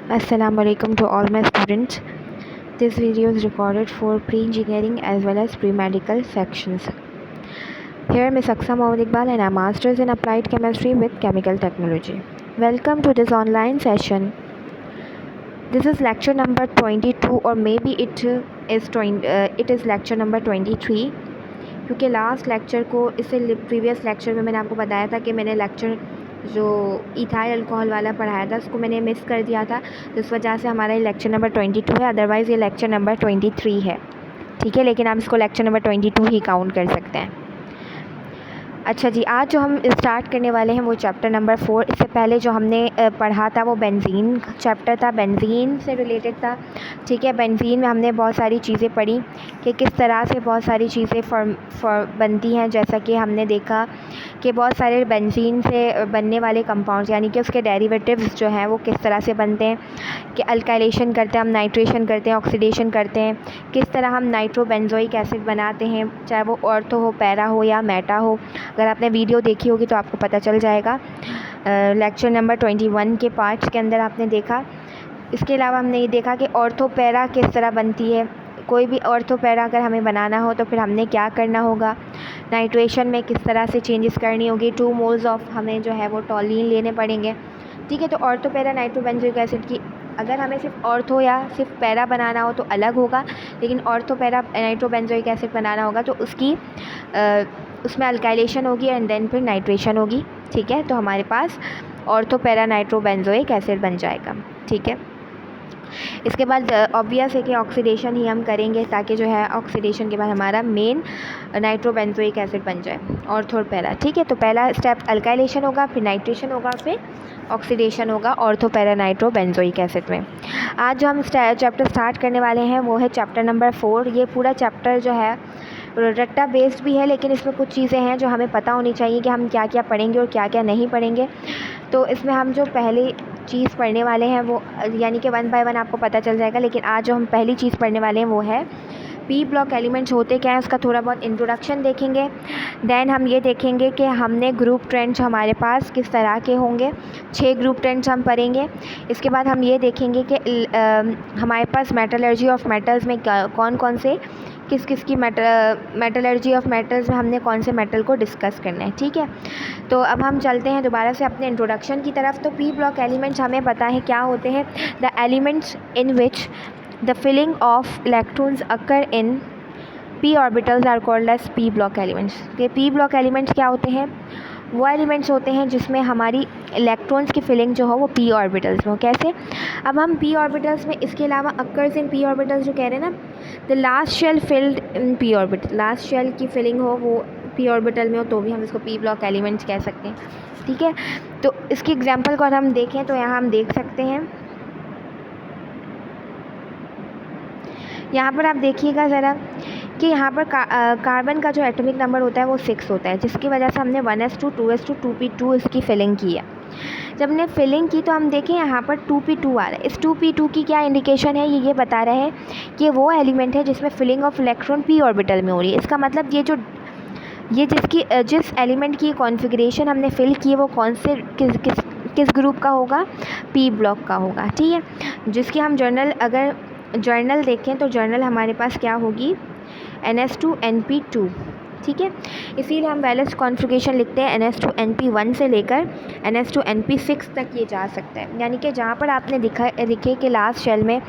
Assalamu alaikum to all my students. This video is recorded for pre-engineering as well as pre-medical sections. Here Ms. Aksa Mohammad Iqbal and a Masters in Applied Chemistry with Chemical Technology. Welcome to this online session. This is lecture number 22 or maybe it is lecture number 23 क्योंकि last lecture को इससे previous lecture में मैंने आपको बताया था कि मैंने लेक्चर जो इथाइल अल्कोहल वाला पढ़ाया था उसको मैंने मिस कर दिया था, तो इस वजह से हमारा ये लेक्चर नंबर 22 है। अदरवाइज़ ये लेक्चर नंबर 23 है, ठीक है, लेकिन आप इसको लेक्चर नंबर 22 ही काउंट कर सकते हैं। अच्छा जी, आज जो हम स्टार्ट करने वाले हैं वो चैप्टर नंबर 4। इससे पहले जो हमने पढ़ा था वो बेंजीन चैप्टर था, बेंजीन से रिलेटेड था, ठीक है। बेंजीन में हमने बहुत सारी चीज़ें पढ़ी कि किस तरह से बहुत सारी चीज़ें बनती हैं। जैसा कि हमने देखा कि बहुत सारे बेंजीन से बनने वाले कंपाउंड्स यानी कि उसके डेरिवेटिव्स जो हैं वो किस तरह से बनते हैं, कि अल्काइलेशन करते हैं हम, नाइट्रेशन करते हैं, ऑक्सीडेशन करते हैं, किस तरह हम नाइट्रोबेंजोइक एसिड बनाते हैं, चाहे वो ऑर्थो हो, पैरा हो या मेटा हो। अगर आपने वीडियो देखी होगी तो आपको पता चल जाएगा। लेक्चर नंबर 21 के पार्ट्स के अंदर आपने देखा। इसके अलावा हमने ये देखा कि ऑर्थो पैरा किस तरह बनती है। कोई भी ऑर्थो पैरा अगर हमें बनाना हो तो फिर हमने क्या करना होगा, नाइट्रेशन में किस तरह से चेंजेस करनी होगी। 2 मोल्स ऑफ हमें जो है वो टॉलिन लेने पड़ेंगे, ठीक है। तो ऑर्थो पैरा नाइट्रोबेंजोइक एसिड की अगर हमें सिर्फ ऑर्थो या सिर्फ पैरा बनाना हो तो अलग होगा, लेकिन ऑर्थो पैरा नाइट्रोबेंजोइक एसिड बनाना होगा तो उसकी उसमें अल्काइलेशन होगी एंड देन फिर नाइट्रेशन होगी, ठीक है। तो हमारे पास ऑर्थो पैरा नाइट्रोबेंजोइक एसिड बन जाएगा, ठीक है। इसके बाद ऑब्वियस है कि ऑक्सीडेशन ही हम करेंगे ताकि जो है ऑक्सीडेशन के बाद हमारा मेन नाइट्रोबेंजोइक एसिड बन जाए, ऑर्थो पैरा, ठीक है। तो पहला स्टेप अल्काइलेशन होगा, फिर नाइट्रेशन होगा, फिर ऑक्सीडेशन होगा ऑर्थो पैरा नाइट्रोबेंजोइक एसिड में। आज जो हम चैप्टर स्टार्ट करने वाले हैं वो है चैप्टर नंबर 4। ये पूरा चैप्टर जो है रट्टा बेस्ड भी है, लेकिन इसमें कुछ चीज़ें हैं जो हमें पता होनी चाहिए कि हम क्या क्या पढ़ेंगे और क्या क्या नहीं पढ़ेंगे। तो इसमें हम जो पहली चीज़ पढ़ने वाले हैं वो यानी कि 1 बाय 1 आपको पता चल जाएगा, लेकिन आज जो हम पहली चीज़ पढ़ने वाले हैं वो है पी ब्लॉक एलिमेंट्स होते क्या हैं, उसका थोड़ा बहुत इंट्रोडक्शन देखेंगे। देन हम ये देखेंगे कि हमने ग्रुप ट्रेंड्स हमारे पास किस तरह के होंगे, 6 ग्रुप ट्रेंड्स हम पढ़ेंगे। इसके बाद हम ये देखेंगे कि हमारे पास मेटलर्जी ऑफ मेटल्स में कौन कौन से किस किस की मेटलर्जी ऑफ मेटल्स में हमने कौन से मेटल को डिस्कस करना है, ठीक है। तो अब हम चलते हैं दोबारा से अपने इंट्रोडक्शन की तरफ। तो पी ब्लॉक एलिमेंट्स हमें पता है क्या होते हैं, the elements in which the filling of electrons occur in p orbitals are called as p block elements. ये पी ब्लॉक एलिमेंट्स क्या होते हैं, वो एलिमेंट्स होते हैं जिसमें हमारी इलेक्ट्रॉन्स की फिलिंग जो हो वो पी ऑर्बिटल्स में हो। कैसे, अब हम पी ऑर्बिटल्स में इसके अलावा अकर्स इन पी ऑर्बिटल्स जो कह रहे हैं ना, the last shell filled in p orbital, last shell की फिलिंग हो वो पी ऑर्बिटल में हो तो भी हम इसको पी ब्लॉक एलिमेंट्स कह सकते हैं, ठीक है। तो इसकी एग्जांपल को अगर हम देखें तो यहाँ हम देख सकते हैं, यहाँ पर आप देखिएगा ज़रा कि यहाँ पर कार्बन का जो एटॉमिक नंबर होता है वो 6 होता है, जिसकी वजह से हमने 1s2 2s2 2p2 इसकी फिलिंग की है। जब हमने फिलिंग की तो हम देखें यहाँ पर 2p2 आ रहा है। इस 2p2 की क्या इंडिकेशन है, ये बता रहे हैं कि वो एलिमेंट है जिसमें filling of electron p orbital में हो रही है। इसका मतलब ये जिस एलिमेंट की कॉन्फ़िगरेशन हमने फिल की है वो कौन से किस ग्रुप का होगा, पी ब्लॉक का होगा, ठीक है। जिसकी हम अगर जर्नल देखें तो जर्नल हमारे पास क्या होगी, NS2NP2, ठीक है। इसीलिए हम बैलेंस कॉन्फ़िगरेशन लिखते हैं NS2NP1 से लेकर NS2NP6 तक ये जा सकता है। यानी कि जहाँ पर आपने लिखे कि लास्ट शेल में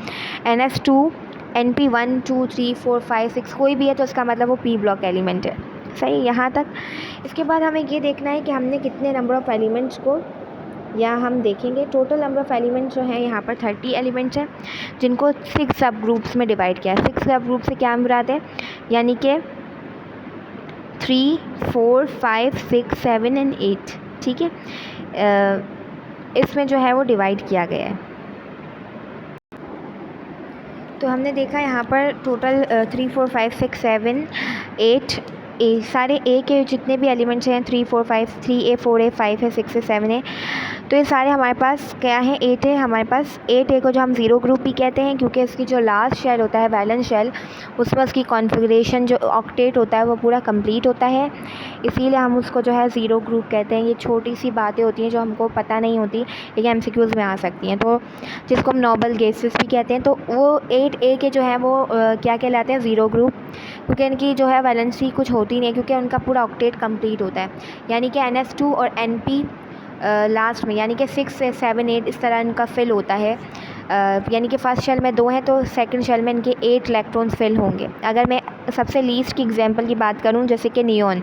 NS2NP1 2 3 4 5 6 कोई भी है तो इसका मतलब वो पी ब्लॉक एलिमेंट है, सही, यहाँ तक। इसके बाद हमें ये देखना है कि हमने कितने नंबर ऑफ़ एलिमेंट्स को, या हम देखेंगे टोटल नंबर ऑफ़ एलिमेंट्स जो हैं यहाँ पर 30 एलिमेंट्स हैं जिनको 6 सब ग्रुप्स में डिवाइड किया है। 6 सब ग्रुप से क्या मुराद है, यानी कि 3 4 5 6 7 एंड 8, ठीक है। इसमें जो है वो डिवाइड किया गया है। तो हमने देखा यहाँ पर टोटल 3 4 5 6 7 8 सारे ए के जितने भी एलिमेंट्स हैं 3 4 5 3A 4A 5 है 6 है 7 है, तो ये सारे हमारे पास क्या है 8 है हमारे पास। 8A को जो हम ज़ीरो ग्रुप भी कहते हैं क्योंकि इसकी जो लास्ट शेल होता है वैलेंस शेल, उसमें उसकी कॉन्फ़िगरेशन जो ऑक्टेट होता है वो पूरा कंप्लीट होता है, इसीलिए हम उसको जो है ज़ीरो ग्रुप कहते हैं। ये छोटी सी बातें होती हैं जो हमको पता नहीं होती लेकिन MCQs में आ सकती हैं, तो जिसको हम नोबल गैसेस भी कहते हैं। तो वो 8A के जो है वो क्या कहलाते हैं ज़ीरो ग्रुप, क्योंकि इनकी जो है वैलेंसी कुछ होती नहीं है क्योंकि उनका पूरा ऑक्टेट कंप्लीट होता है, यानी कि NS2 और NP लास्ट में, यानी कि 6 से 7 8 इस तरह इनका फिल होता है। यानी कि फ़र्स्ट शेल में 2 हैं तो सेकंड शेल में इनके 8 इलेक्ट्रॉन्स फिल होंगे। अगर मैं सबसे लीस्ट की एग्जांपल की बात करूं जैसे कि नियॉन,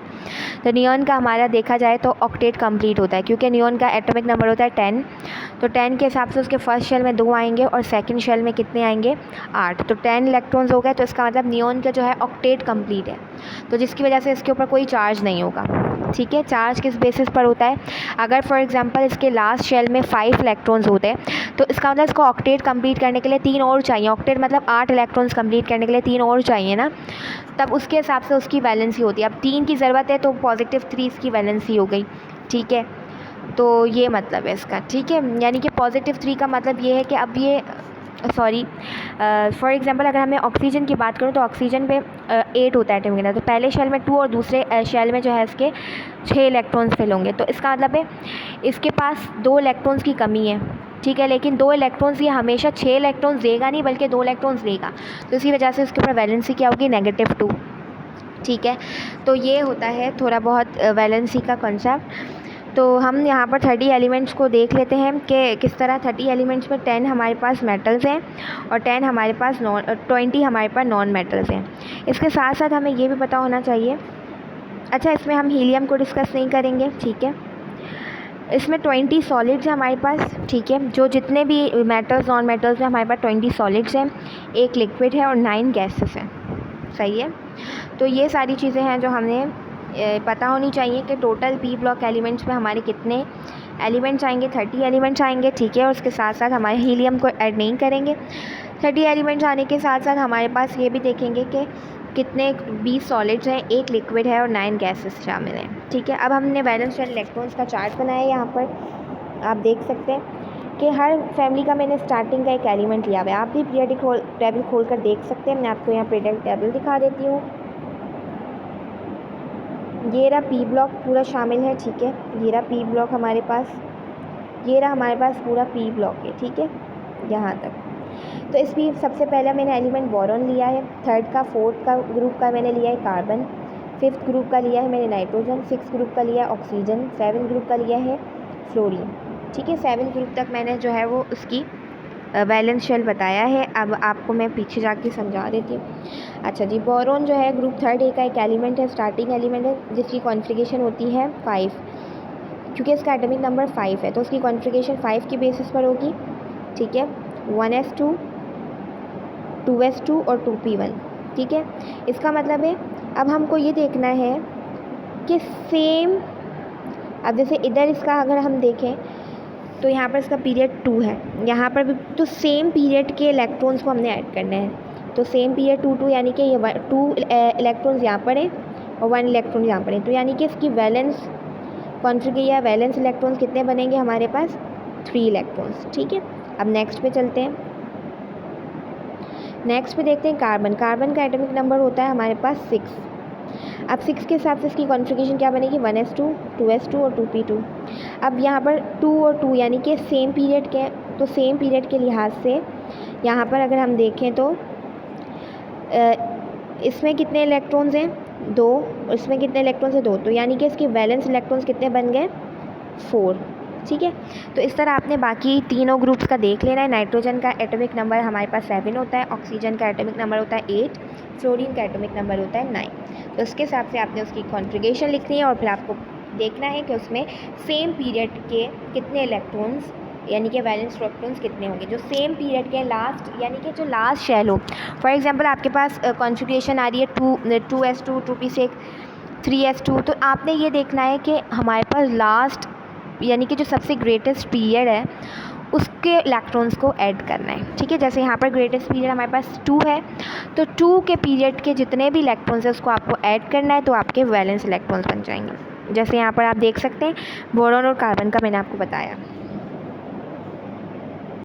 तो नियॉन का हमारा देखा जाए तो ऑक्टेट कंप्लीट होता है क्योंकि नियॉन का एटॉमिक नंबर होता है 10, तो 10 के हिसाब से उसके फर्स्ट शेल में 2 आएंगे और सेकंड शेल में कितने आएंगे 8, तो 10 इलेक्ट्रॉन्स हो गए, तो इसका मतलब नियॉन का जो है ऑक्टेट कंप्लीट है, तो जिसकी वजह से इसके ऊपर कोई चार्ज नहीं होगा। ठीक है, चार्ज किस बेसिस पर होता है, अगर फॉर एग्जांपल इसके लास्ट शेल में 5 इलेक्ट्रॉन्स होते हैं तो इसका मतलब इसको ऑक्टेट कंप्लीट करने के लिए 3 और चाहिए, ऑक्टेट मतलब 8 इलेक्ट्रॉन्स कंप्लीट करने के लिए 3 और चाहिए ना, तब उसके हिसाब से उसकी वैलेंसी होती है। अब 3 की ज़रूरत है तो +3 इसकी वैलेंसी हो गई। ठीक है, तो ये मतलब है इसका। ठीक है, यानी कि +3 का मतलब ये है कि अब ये फॉर एग्जांपल अगर हमें ऑक्सीजन की बात करूँ तो ऑक्सीजन पे 8 होता है एटॉमिक नंबर, तो पहले शेल में 2 और दूसरे शेल में जो है इसके 6 इलेक्ट्रॉन्स फिल होंगे, तो इसका मतलब है इसके पास 2 इलेक्ट्रॉन्स की कमी है। ठीक है, लेकिन 2 इलेक्ट्रॉन्स ये हमेशा 6 इलेक्ट्रॉन्स देगा नहीं बल्कि 2 इलेक्ट्रॉन्स देगा, तो इसी वजह से इसके ऊपर वैलेंसी क्या होगी -2। ठीक है, तो ये होता है थोड़ा बहुत वैलेंसी का कॉन्सेप्ट। तो हम यहाँ पर 30 एलिमेंट्स को देख लेते हैं कि किस तरह 30 एलिमेंट्स में 10 हमारे पास मेटल्स हैं और 20 हमारे पास नॉन मेटल्स हैं। इसके साथ साथ हमें ये भी पता होना चाहिए, अच्छा इसमें हम हीलियम को डिस्कस नहीं करेंगे। ठीक है, इसमें 20 सॉलिड्स हैं हमारे पास। ठीक है, जो जितने भी मेटल्स नॉन मेटल्स हैं हमारे पास 20 सॉलिड्स हैं, 1 लिक्विड है और 9 गैसेस हैं। सही है, तो ये सारी चीज़ें हैं जो हमें पता होनी चाहिए कि टोटल पी ब्लॉक एलिमेंट्स में हमारे कितने एलिमेंट्स आएंगे, 30 एलिमेंट्स आएंगे। ठीक है, और उसके साथ साथ हमारे हीलियम को ऐड नहीं करेंगे। 30 एलिमेंट्स आने के साथ साथ हमारे पास ये भी देखेंगे कि कितने 20 सॉलिड्स हैं, 1 लिक्विड है और 9 गैसेस शामिल हैं। ठीक है, अब हमने वैलेंस शेल इलेक्ट्रॉन्स का चार्ट बनाया है। यहाँ पर आप देख सकते हैं कि हर फैमिली का मैंने स्टार्टिंग का एक एलिमेंट लिया हुआ है। आप भी पीरियडिक टेबल खोल कर देख सकते हैं। मैं आपको यहाँ पीरियडिक टेबल दिखा देती हूँ। ये रहा पी ब्लॉक पूरा शामिल है। ठीक है, ये रहा पी ब्लॉक हमारे पास, ये रहा हमारे पास पूरा पी ब्लॉक है। ठीक है, यहाँ तक। तो इस पी सबसे पहले मैंने एलिमेंट बोरॉन लिया है, 3rd का 4th का ग्रुप का मैंने लिया है कार्बन, 5th ग्रुप का लिया है मैंने नाइट्रोजन, 6th ग्रुप का लिया है ऑक्सीजन, 7th ग्रुप का लिया है फ्लोरीन। ठीक है, 7th ग्रुप तक मैंने जो है वो उसकी वैलेंस शेल बताया है। अब आपको मैं पीछे जाके समझा देती हूँ। अच्छा जी, बोरॉन जो है ग्रुप 3rd का एक एलिमेंट है, स्टार्टिंग एलिमेंट है, जिसकी कॉन्फ़िगरेशन होती है 5, क्योंकि इसका एटॉमिक नंबर 5 है तो उसकी कॉन्फ़िगरेशन 5 की बेसिस पर होगी। ठीक है, 1s2 2s2 और 2p1। ठीक है, इसका मतलब है अब हमको ये देखना है कि सेम, अब जैसे इधर इसका अगर हम देखें तो यहाँ पर इसका पीरियड 2 है, यहाँ पर भी तो सेम पीरियड के इलेक्ट्रॉन्स को हमने ऐड करना है। तो सेम पीरियड 2 यानी कि ये 2 इलेक्ट्रॉन्स यहाँ पर है और 1 इलेक्ट्रॉन यहाँ पर है, तो यानी कि इसकी वैलेंस कॉन्फ़िगरेशन या वैलेंस इलेक्ट्रॉन्स कितने बनेंगे हमारे पास 3 इलेक्ट्रॉन्स। ठीक है, अब नेक्स्ट पे चलते हैं। नेक्स्ट पे देखते हैं कार्बन। कार्बन का एटॉमिक नंबर होता है हमारे पास 6। अब 6 के हिसाब से इसकी कॉन्फ़िगरेशन क्या बनेगी 1s2 2s2 और 2p2। अब यहाँ पर 2 और 2 यानी कि सेम पीरियड के, तो सेम पीरियड के लिहाज से यहाँ पर अगर हम देखें तो इसमें कितने इलेक्ट्रॉन्स हैं 2, इसमें कितने इलेक्ट्रॉन्स हैं 2, तो यानी कि इसके वैलेंस इलेक्ट्रॉन्स कितने बन गए 4। ठीक है, तो इस तरह आपने बाकी तीनों ग्रुप्स का देख लेना है। नाइट्रोजन का एटॉमिक नंबर हमारे पास 7 होता है, ऑक्सीजन का एटॉमिक नंबर होता है 8, फ्लोरीन का एटॉमिक नंबर होता है 9। तो उसके हिसाब से आपने उसकी कॉन्फ़िगरेशन लिखनी है और फिर आपको देखना है कि उसमें सेम पीरियड के कितने इलेक्ट्रॉन्स यानी कि वैलेंस इलेक्ट्रॉन्स कितने होंगे जो सेम पीरियड के लास्ट, यानी कि जो लास्ट शेल हो। फॉर एग्जांपल आपके पास कॉन्फ़िगरेशन आ रही है 2s2 2p6 3s2, तो आपने ये देखना है कि हमारे पास लास्ट यानी कि जो सबसे ग्रेटेस्ट पीरियड है उसके इलेक्ट्रॉन्स को ऐड करना है, ठीक है। जैसे यहाँ पर ग्रेटेस्ट पीरियड हमारे पास 2 है, तो 2 के पीरियड के जितने भी इलेक्ट्रॉन्स हैं उसको आपको ऐड करना है, तो आपके वैलेंस इलेक्ट्रॉन्स बन जाएंगे। जैसे यहाँ पर आप देख सकते हैं बोरॉन और कार्बन का मैंने आपको बताया।